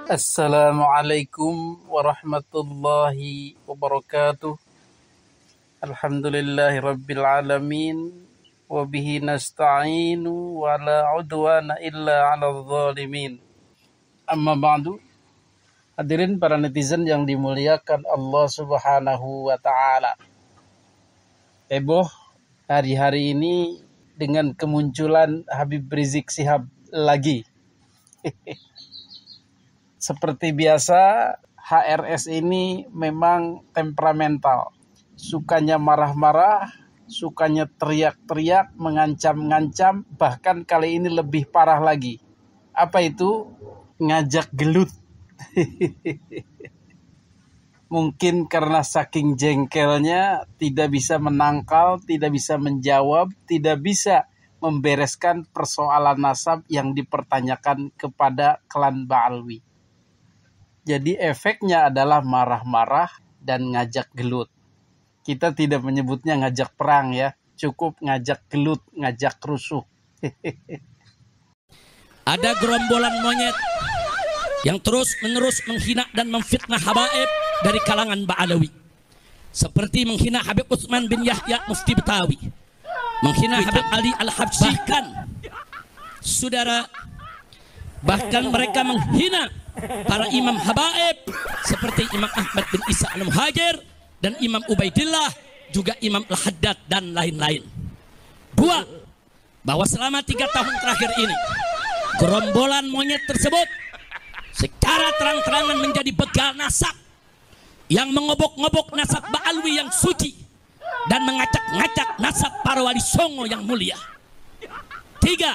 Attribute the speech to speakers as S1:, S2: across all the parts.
S1: Assalamualaikum warahmatullahi wabarakatuh. Alhamdulillahi rabbil alamin. Wabihi nasta'inu wa la udwana illa ala zalimin. Amma ba'du. Hadirin para netizen yang dimuliakan Allah subhanahu wa ta'ala. Heboh hari-hari ini dengan kemunculan Habib Rizik Syihab lagi. Seperti biasa, HRS ini memang temperamental. Sukanya marah-marah, sukanya teriak-teriak, mengancam-ngancam, bahkan kali ini lebih parah lagi. Apa itu? Ngajak gelut. Mungkin karena saking jengkelnya, tidak bisa menangkal, tidak bisa menjawab, tidak bisa membereskan persoalan nasab yang dipertanyakan kepada klan Ba'alwi. Jadi efeknya adalah marah-marah dan ngajak gelut. Kita tidak menyebutnya ngajak perang ya. Cukup ngajak gelut, ngajak rusuh.
S2: Ada gerombolan monyet yang terus-menerus menghina dan memfitnah habaib dari kalangan Ba'alawi. Seperti menghina Habib Utsman bin Yahya Mufti Betawi. Menghina Habib Ali Al-Habsyi. Bahkan mereka menghina para imam habaib seperti Imam Ahmad bin Isa Al-Muhajir dan Imam Ubaidillah, juga Imam Al-Haddad dan lain-lain. Dua, bahwa selama 3 tahun terakhir ini gerombolan monyet tersebut secara terang-terangan menjadi begal nasab yang mengobok-ngobok nasab Ba'alwi yang suci dan mengacak-ngacak nasab para wali songo yang mulia. 3,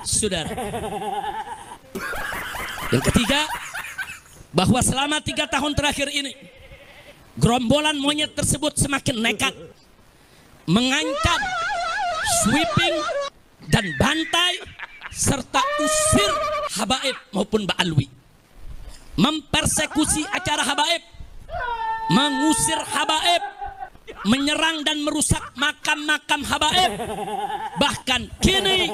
S2: saudara, yang ketiga, bahwa selama 3 tahun terakhir ini gerombolan monyet tersebut semakin nekat mengancam, sweeping dan bantai serta usir habaib maupun Ba'alwi, mempersekusi acara habaib, mengusir habaib, menyerang dan merusak makam-makam habaib. Bahkan kini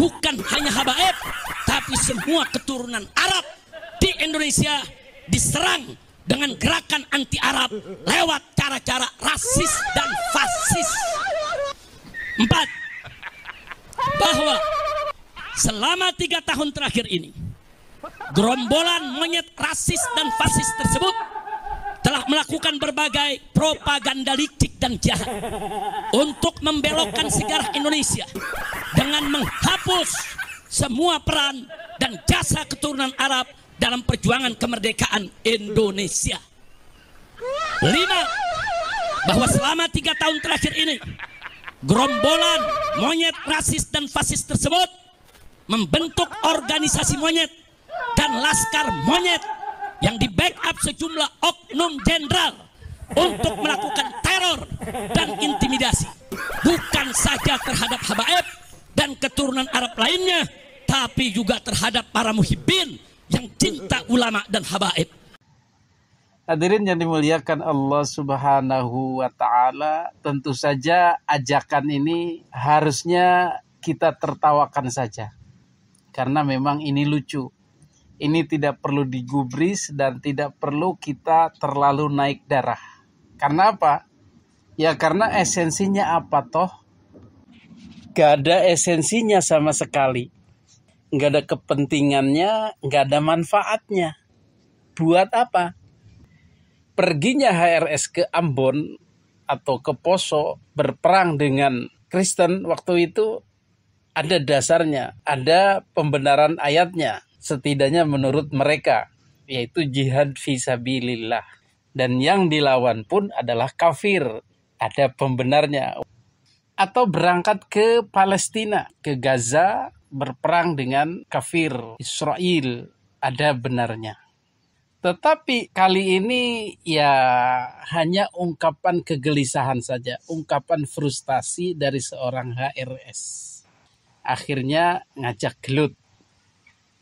S2: bukan hanya habaib, tapi semua keturunan Arab di Indonesia diserang dengan gerakan anti Arab lewat cara-cara rasis dan fasis. 4, bahwa selama 3 tahun terakhir ini gerombolan monyet rasis dan fasis tersebut telah melakukan berbagai propaganda licik dan jahat untuk membelokkan sejarah Indonesia dengan menghapus semua peran dan jasa keturunan Arab dalam perjuangan kemerdekaan Indonesia. 5, bahwa selama 3 tahun terakhir ini gerombolan monyet rasis dan fasis tersebut membentuk organisasi monyet dan laskar monyet yang di backup sejumlah oknum jenderal untuk melakukan teror dan intimidasi, bukan saja terhadap habaib dan keturunan Arab lainnya, tapi juga terhadap para muhibbin yang cinta ulama dan habaib.
S1: Hadirin yang dimuliakan Allah subhanahu wa ta'ala, tentu saja ajakan ini harusnya kita tertawakan saja, karena memang ini lucu. Ini tidak perlu digubris dan tidak perlu kita terlalu naik darah. Karena apa? Ya karena esensinya apa toh? Gak ada esensinya sama sekali. Gak ada kepentingannya, gak ada manfaatnya. Buat apa? Perginya HRS ke Ambon atau ke Poso berperang dengan Kristen waktu itu ada dasarnya, ada pembenaran ayatnya. Setidaknya menurut mereka, yaitu jihad fisabilillah. Dan yang dilawan pun adalah kafir. Ada pembenarnya. Atau berangkat ke Palestina, ke Gaza, berperang dengan kafir Israel. Ada benarnya. Tetapi kali ini ya hanya ungkapan kegelisahan saja. Ungkapan frustasi dari seorang HRS. Akhirnya ngajak gelut.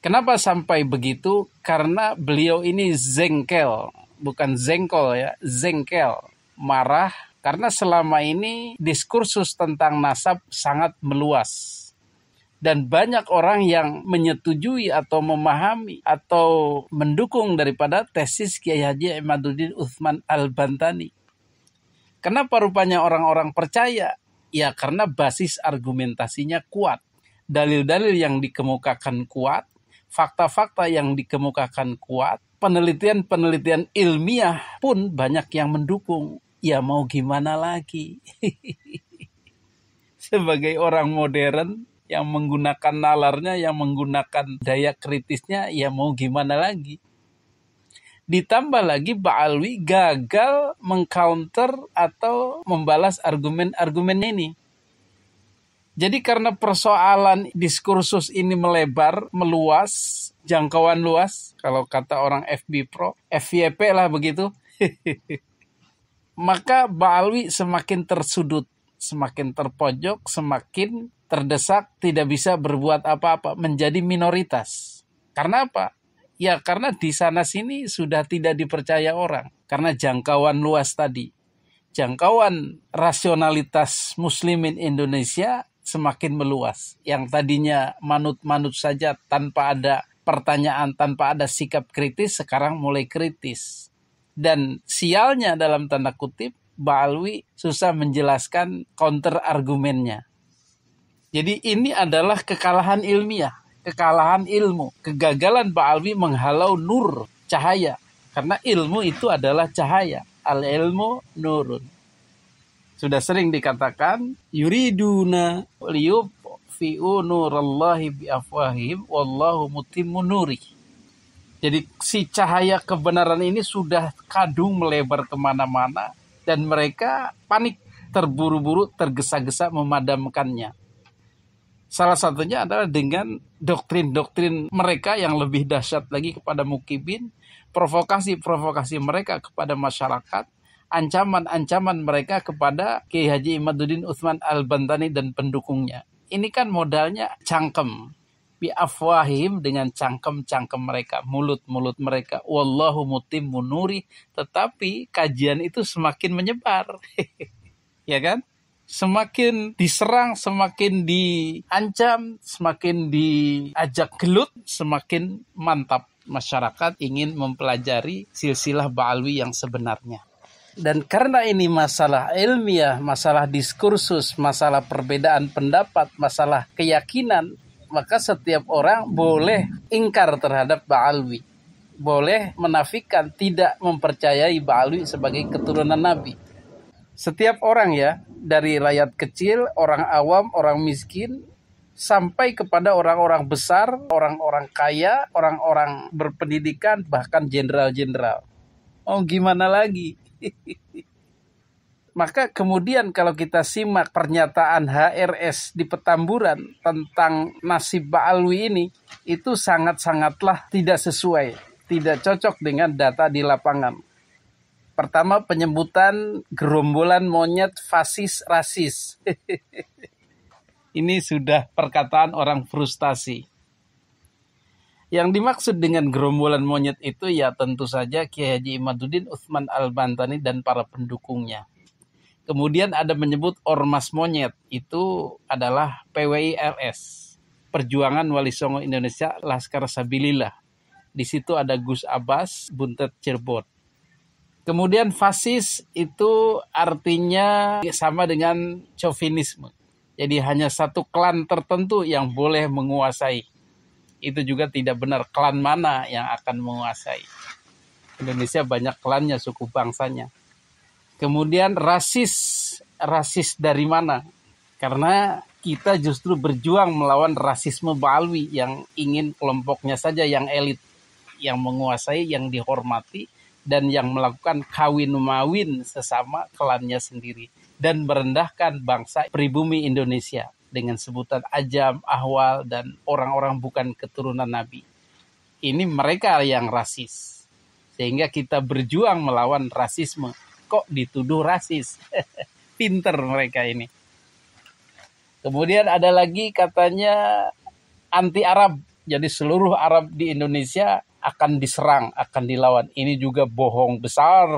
S1: Kenapa sampai begitu? Karena beliau ini zengkel, bukan zengkol ya, zengkel, marah karena selama ini diskursus tentang nasab sangat meluas. Dan banyak orang yang menyetujui atau memahami atau mendukung daripada tesis Kiai Haji Imaduddin Utsman Al-Bantani. Kenapa rupanya orang-orang percaya? Ya karena basis argumentasinya kuat. Dalil-dalil yang dikemukakan kuat, fakta-fakta yang dikemukakan kuat, penelitian-penelitian ilmiah pun banyak yang mendukung. Ya mau gimana lagi? Sebagai orang modern yang menggunakan nalarnya, yang menggunakan daya kritisnya, ya mau gimana lagi? Ditambah lagi Ba'alwi gagal mengcounter atau membalas argumen-argumen ini. Jadi karena persoalan diskursus ini melebar, meluas, jangkauan luas, kalau kata orang FB Pro, FYP lah begitu, maka Ba'alwi semakin tersudut, semakin terpojok, semakin terdesak, tidak bisa berbuat apa-apa, menjadi minoritas. Karena apa? Ya karena di sana sini sudah tidak dipercaya orang. Karena jangkauan luas tadi. Jangkauan rasionalitas muslimin Indonesia semakin meluas. Yang tadinya manut-manut saja tanpa ada pertanyaan, tanpa ada sikap kritis, sekarang mulai kritis. Dan sialnya dalam tanda kutip, Ba'alwi susah menjelaskan counter argumennya. Jadi ini adalah kekalahan ilmiah, kekalahan ilmu, kegagalan Ba'alwi menghalau nur, cahaya. Karena ilmu itu adalah cahaya. Al-ilmu nurun. Sudah sering dikatakan, yuriduna liyutfi'u nurallahi biafwahihim wallahu mutimmu nurih. Jadi si cahaya kebenaran ini sudah kadung melebar kemana-mana dan mereka panik, terburu-buru, tergesa-gesa memadamkannya. Salah satunya adalah dengan doktrin-doktrin mereka yang lebih dahsyat lagi kepada mukibin, provokasi-provokasi mereka kepada masyarakat, ancaman-ancaman mereka kepada Kiai Haji Imaduddin Utsman Al-Bantani dan pendukungnya. Ini kan modalnya cangkem. Bi afwahim, dengan cangkem-cangkem mereka, mulut-mulut mereka. Wallahu mutimmu nuri, tetapi kajian itu semakin menyebar. Ya kan? Semakin diserang, semakin diancam, semakin diajak gelut, semakin mantap masyarakat ingin mempelajari silsilah Ba'alwi yang sebenarnya. Dan karena ini masalah ilmiah, masalah diskursus, masalah perbedaan pendapat, masalah keyakinan, maka setiap orang boleh ingkar terhadap Ba'alwi. Boleh menafikan, tidak mempercayai Ba'alwi sebagai keturunan Nabi. Setiap orang ya, dari rakyat kecil, orang awam, orang miskin, sampai kepada orang-orang besar, orang-orang kaya, orang-orang berpendidikan, bahkan jenderal-jenderal. Oh gimana lagi? Maka kemudian kalau kita simak pernyataan HRS di Petamburan tentang nasib Ba'alwi ini, itu sangat-sangatlah tidak sesuai, tidak cocok dengan data di lapangan. Pertama, penyebutan gerombolan monyet fasis rasis. Ini sudah perkataan orang frustasi. Yang dimaksud dengan gerombolan monyet itu ya tentu saja Kiai Haji Imaduddin Utsman Al-Bantani dan para pendukungnya. Kemudian ada menyebut ormas monyet, itu adalah PWI-LS, Perjuangan Wali Songo Indonesia Laskar Sabilillah. Di situ ada Gus Abbas, Buntet Cirebon. Kemudian fasis itu artinya sama dengan chauvinisme. Jadi hanya satu klan tertentu yang boleh menguasai. Itu juga tidak benar, klan mana yang akan menguasai. Indonesia banyak klannya, suku bangsanya. Kemudian rasis dari mana? Karena kita justru berjuang melawan rasisme Ba'alwi yang ingin kelompoknya saja yang elit, yang menguasai, yang dihormati, dan yang melakukan kawin-mawin sesama klannya sendiri. Dan merendahkan bangsa pribumi Indonesia dengan sebutan Ajam, Ahwal, dan orang-orang bukan keturunan Nabi. Ini mereka yang rasis. Sehingga kita berjuang melawan rasisme. Kok dituduh rasis? Pinter mereka ini. Kemudian ada lagi katanya anti-Arab. Jadi seluruh Arab di Indonesia akan diserang, akan dilawan. Ini juga bohong besar.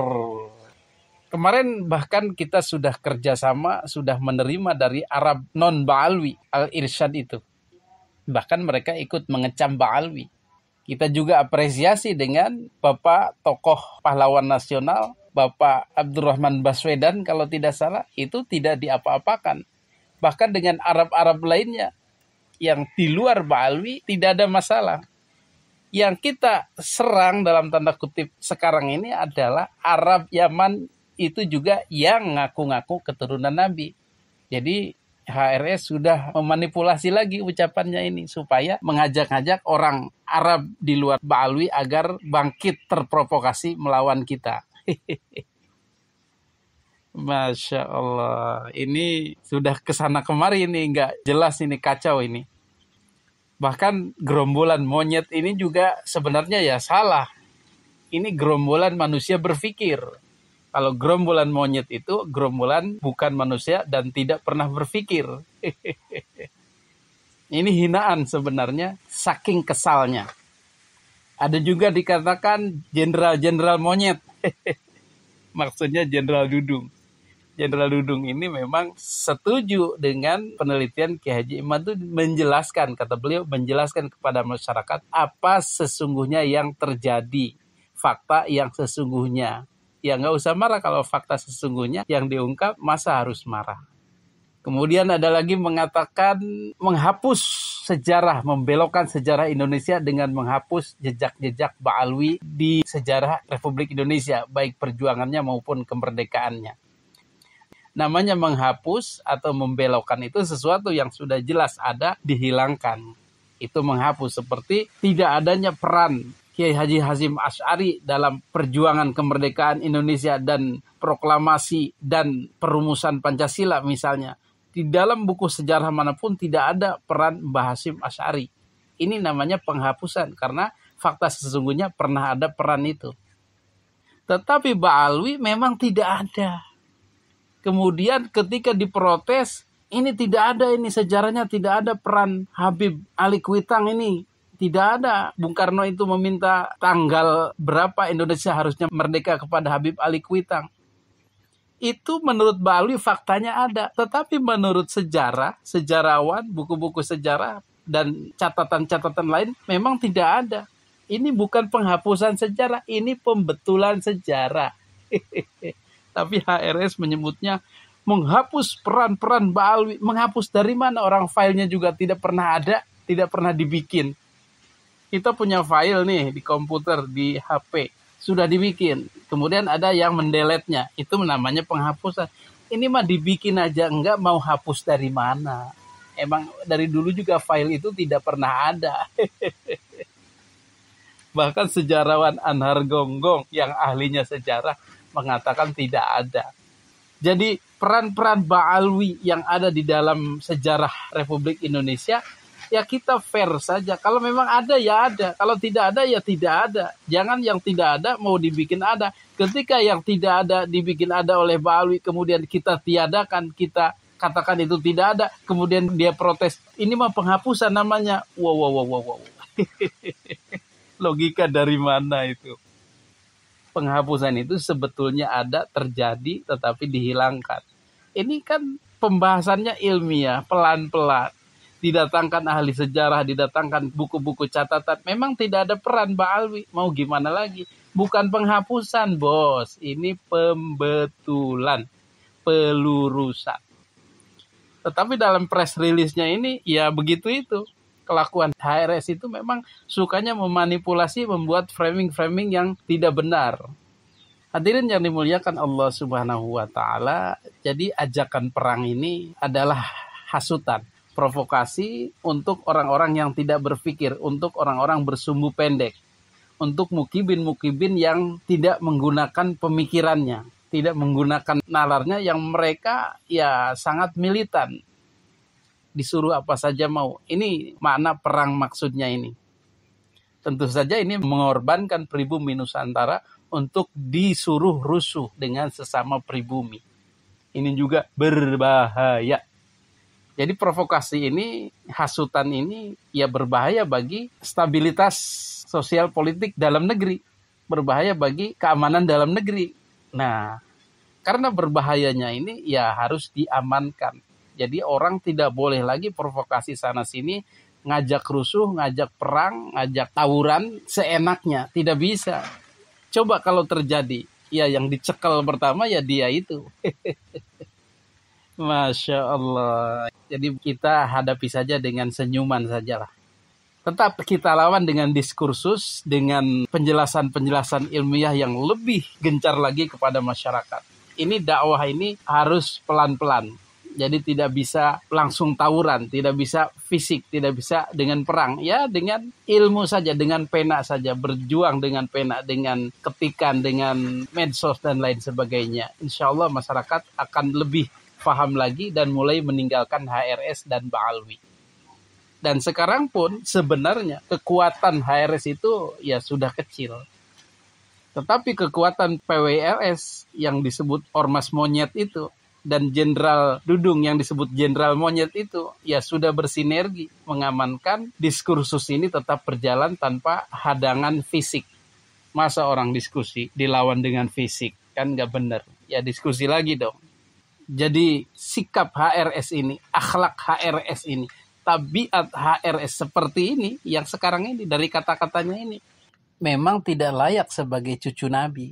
S1: Kemarin bahkan kita sudah kerjasama, sudah menerima dari Arab non-Ba'alwi, Al-Irsyad itu. Bahkan mereka ikut mengecam Ba'alwi. Kita juga apresiasi dengan Bapak tokoh pahlawan nasional, Bapak Abdurrahman Baswedan kalau tidak salah, itu tidak diapa-apakan. Bahkan dengan Arab-Arab lainnya yang di luar Ba'alwi tidak ada masalah. Yang kita serang dalam tanda kutip sekarang ini adalah Arab Yaman, itu juga yang ngaku-ngaku keturunan Nabi. Jadi HRS sudah memanipulasi lagi ucapannya ini supaya mengajak-ajak orang Arab di luar Ba'alwi agar bangkit terprovokasi melawan kita. Masya Allah, ini sudah kesana kemari, ini nggak jelas, ini kacau ini. Bahkan gerombolan monyet ini juga sebenarnya ya salah. Ini gerombolan manusia berpikir. Kalau gerombolan monyet itu gerombolan bukan manusia dan tidak pernah berpikir. Ini hinaan sebenarnya, saking kesalnya. Ada juga dikatakan jenderal-jenderal monyet. Maksudnya Jenderal Dudung. Jenderal Dudung ini memang setuju dengan penelitian Ki Haji Imad itu menjelaskan, kata beliau, menjelaskan kepada masyarakat apa sesungguhnya yang terjadi, fakta yang sesungguhnya. Ya nggak usah marah kalau fakta sesungguhnya yang diungkap, masa harus marah. Kemudian ada lagi mengatakan menghapus sejarah, membelokkan sejarah Indonesia dengan menghapus jejak-jejak Ba'alwi di sejarah Republik Indonesia, baik perjuangannya maupun kemerdekaannya. Namanya menghapus atau membelokkan itu sesuatu yang sudah jelas ada, dihilangkan. Itu menghapus, seperti tidak adanya peran Kiai Haji Hashim Asy'ari dalam perjuangan kemerdekaan Indonesia dan proklamasi dan perumusan Pancasila misalnya. Di dalam buku sejarah manapun tidak ada peran Mbah Hashim Asy'ari. Ini namanya penghapusan karena fakta sesungguhnya pernah ada peran itu. Tetapi Ba'alwi memang tidak ada. Kemudian ketika diprotes, ini tidak ada, ini sejarahnya tidak ada peran Habib Ali Kuitang ini. Tidak ada. Bung Karno itu meminta tanggal berapa Indonesia harusnya merdeka kepada Habib Ali Kuitang. Itu menurut Ba'alwi faktanya ada. Tetapi menurut sejarah, sejarawan, buku-buku sejarah, dan catatan-catatan lain memang tidak ada. Ini bukan penghapusan sejarah, ini pembetulan sejarah. Tapi HRS menyebutnya menghapus peran-peran Ba'alwi. Menghapus dari mana? Orang filenya juga tidak pernah ada, tidak pernah dibikin. Kita punya file nih di komputer, di HP. Sudah dibikin. Kemudian ada yang mendeletnya. Itu namanya penghapusan. Ini mah dibikin aja, enggak mau hapus dari mana. Emang dari dulu juga file itu tidak pernah ada. Bahkan sejarawan Anhar Gonggong yang ahlinya sejarah mengatakan tidak ada. Jadi peran-peran Ba'alwi yang ada di dalam sejarah Republik Indonesia, ya kita fair saja. Kalau memang ada, ya ada. Kalau tidak ada, ya tidak ada. Jangan yang tidak ada mau dibikin ada. Ketika yang tidak ada dibikin ada oleh Ba'alwi, kemudian kita tiadakan, kita katakan itu tidak ada, kemudian dia protes. Ini mah penghapusan namanya. Wow. Logika dari mana itu? Penghapusan itu sebetulnya ada, terjadi, tetapi dihilangkan. Ini kan pembahasannya ilmiah, pelan-pelan. Didatangkan ahli sejarah, didatangkan buku-buku catatan. Memang tidak ada peran Ba'alwi. Mau gimana lagi? Bukan penghapusan, bos. Ini pembetulan, pelurusan. Tetapi dalam press release-nya ini, ya begitu itu. Kelakuan HRS itu memang sukanya memanipulasi, membuat framing-framing yang tidak benar. Hadirin yang dimuliakan Allah Subhanahu wa Ta'ala, jadi ajakan perang ini adalah hasutan, provokasi untuk orang-orang yang tidak berpikir, untuk orang-orang bersumbu pendek, untuk mukibin-mukibin yang tidak menggunakan pemikirannya, tidak menggunakan nalarnya, yang mereka ya sangat militan. Disuruh apa saja mau. Ini makna perang maksudnya ini. Tentu saja ini mengorbankan pribumi Nusantara untuk disuruh rusuh dengan sesama pribumi. Ini juga berbahaya. Jadi provokasi ini, hasutan ini ya berbahaya bagi stabilitas sosial politik dalam negeri. Berbahaya bagi keamanan dalam negeri. Nah, karena berbahayanya ini ya harus diamankan. Jadi orang tidak boleh lagi provokasi sana-sini, ngajak rusuh, ngajak perang, ngajak tawuran seenaknya. Tidak bisa. Coba kalau terjadi, ya yang dicekal pertama ya dia itu. Masya Allah. Jadi kita hadapi saja dengan senyuman sajalah. Tetap kita lawan dengan diskursus, dengan penjelasan-penjelasan ilmiah yang lebih gencar lagi kepada masyarakat. Ini dakwah ini harus pelan-pelan. Jadi tidak bisa langsung tawuran, tidak bisa fisik, tidak bisa dengan perang. Ya dengan ilmu saja, dengan pena saja. Berjuang dengan pena, dengan ketikan, dengan medsos dan lain sebagainya. Insya Allah masyarakat akan lebih paham lagi dan mulai meninggalkan HRS dan Ba'alwi. Dan sekarang pun sebenarnya kekuatan HRS itu ya sudah kecil. Tetapi kekuatan PWLS yang disebut Ormas Monyet itu dan Jenderal Dudung yang disebut Jenderal Monyet itu ya sudah bersinergi mengamankan diskursus ini tetap berjalan tanpa hadangan fisik. Masa orang diskusi dilawan dengan fisik? Kan nggak benar. Ya diskusi lagi dong. Jadi sikap HRS ini, akhlak HRS ini, tabiat HRS seperti ini, yang sekarang ini dari kata-katanya ini, memang tidak layak sebagai cucu Nabi.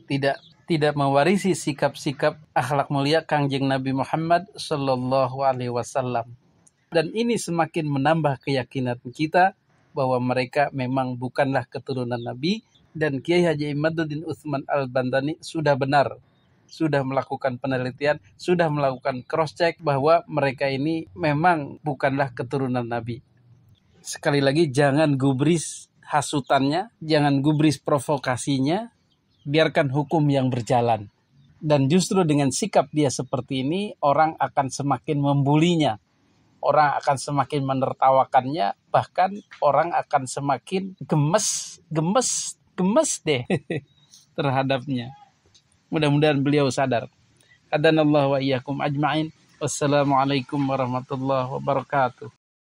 S1: Tidak mewarisi sikap-sikap akhlak mulia Kangjeng Nabi Muhammad Sallallahu Alaihi Wasallam. Dan ini semakin menambah keyakinan kita bahwa mereka memang bukanlah keturunan Nabi. Dan Kiai Haji Imaduddin Utsman Al-Bantani sudah benar. Sudah melakukan penelitian, sudah melakukan cross-check bahwa mereka ini memang bukanlah keturunan Nabi. Sekali lagi, jangan gubris hasutannya, jangan gubris provokasinya, biarkan hukum yang berjalan. Dan justru dengan sikap dia seperti ini, orang akan semakin membulinya, orang akan semakin menertawakannya, bahkan orang akan semakin gemes deh terhadapnya. Mudah-mudahan beliau sadar. Hadanallahu wa iyyakum ajma'in. Wassalamualaikum warahmatullahi wabarakatuh.